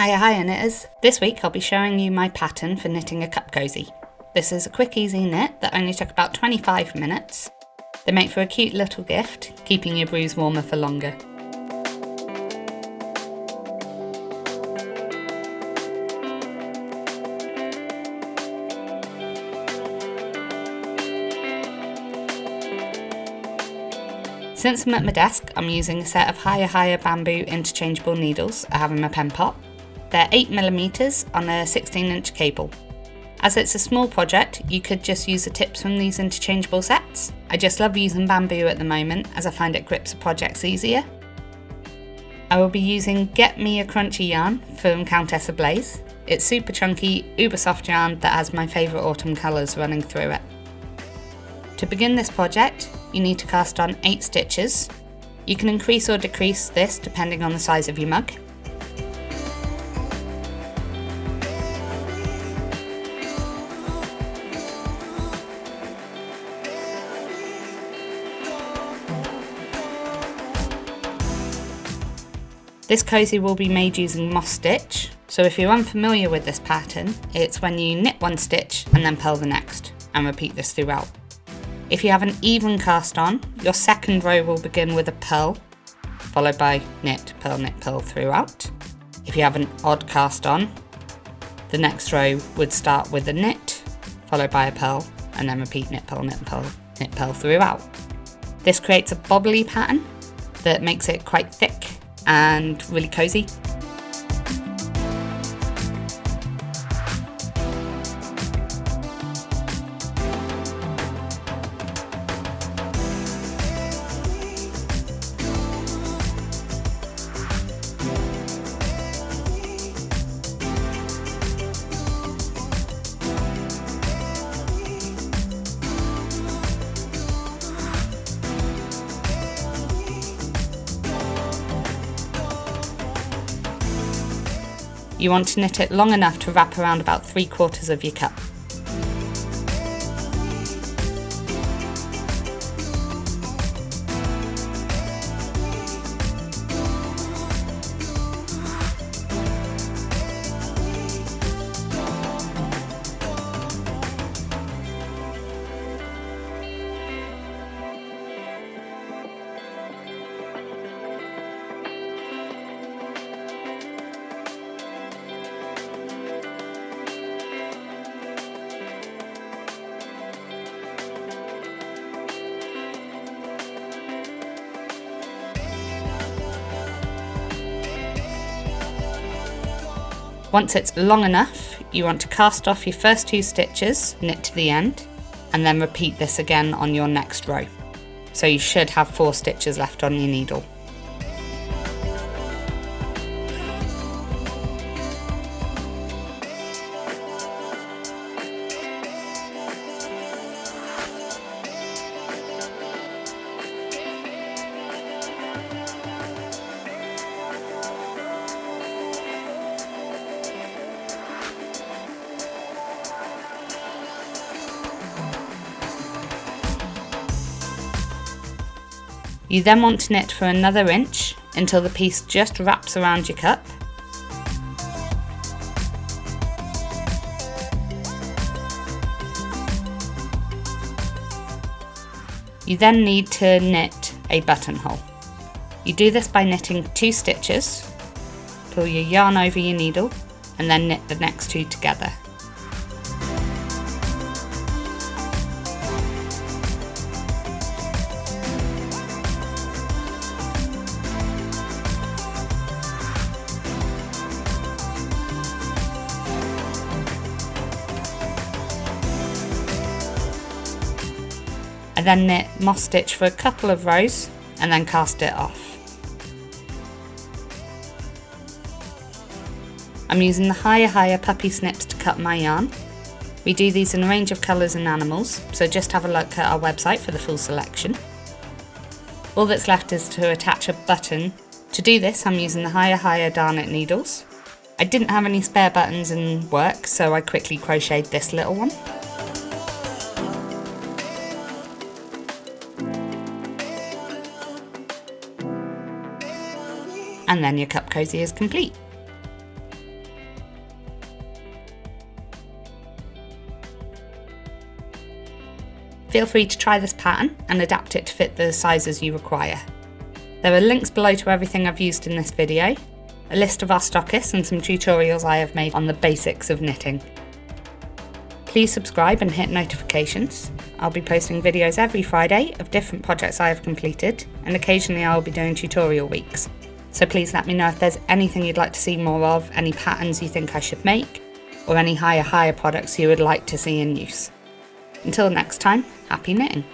Hiya hiya knitters! This week I'll be showing you my pattern for knitting a cup cosy. This is a quick easy knit that only took about 25 minutes. They make for a cute little gift, keeping your brews warmer for longer. Since I'm at my desk, I'm using a set of Hiya Hiya bamboo interchangeable needles I have in my pen pot. They're 8mm on a 16-inch cable. As it's a small project, you could just use the tips from these interchangeable sets. I just love using bamboo at the moment as I find it grips the projects easier. I will be using Get Me a Crunchy yarn from Countess Ablaze. It's super chunky, uber soft yarn that has my favourite autumn colours running through it. To begin this project, you need to cast on 8 stitches. You can increase or decrease this depending on the size of your mug. This cosy will be made using moss stitch, so if you're unfamiliar with this pattern, it's when you knit one stitch and then purl the next, and repeat this throughout. If you have an even cast on, your second row will begin with a purl, followed by knit, purl throughout. If you have an odd cast on, the next row would start with a knit, followed by a purl, and then repeat knit, purl throughout. This creates a bobbly pattern that makes it quite thick and really cozy. You want to knit it long enough to wrap around about 3/4 of your cup. Once it's long enough, you want to cast off your first 2 stitches, knit to the end, and then repeat this again on your next row. So you should have 4 stitches left on your needle. You then want to knit for another inch until the piece just wraps around your cup. You then need to knit a buttonhole. You do this by knitting 2 stitches, pull your yarn over your needle, and then knit the next 2 together. I then knit moss stitch for a couple of rows and then cast it off. I'm using the Hiya Hiya puppy snips to cut my yarn. We do these in a range of colours and animals, so just have a look at our website for the full selection. All that's left is to attach a button. To do this, I'm using the Hiya Hiya Darn needles. I didn't have any spare buttons in work, so I quickly crocheted this little one. And then your cup cosy is complete. Feel free to try this pattern and adapt it to fit the sizes you require. There are links below to everything I've used in this video, a list of our stockists and some tutorials I have made on the basics of knitting. Please subscribe and hit notifications. I'll be posting videos every Friday of different projects I have completed, and occasionally I will be doing tutorial weeks. So please let me know if there's anything you'd like to see more of, any patterns you think I should make, or any Hiya Hiya products you would like to see in use. Until next time, happy knitting!